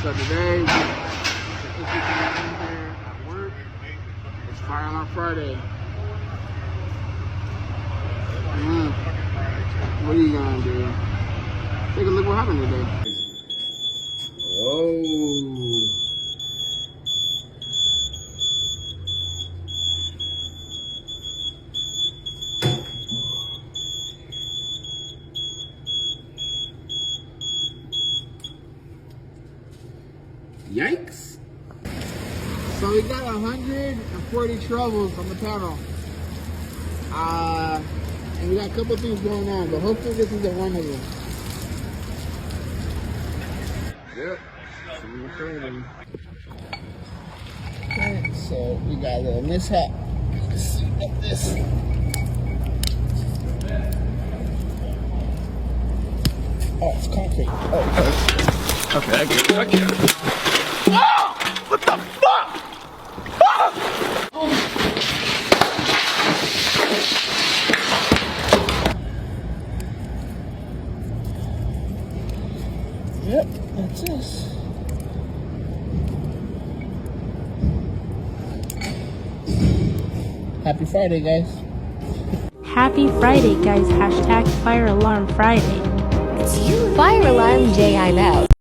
So today, the issue came in here at work. It's Fire Alarm Friday. What are you gonna do? Take a look what happened today. Whoa. Yikes. So we got 140 troubles on the panel. And we got a couple things going on, but hopefully this isn't one of them. Yep. Okay, so we got a little mishap. Let's see what this. Oh, it's concrete. Oh, okay, I get it. Okay. Oh! What the fuck? Oh! Yep, that's this. Happy Friday, guys. Happy Friday, guys. Hashtag Fire Alarm Friday. Fire Alarm Day, I'm out.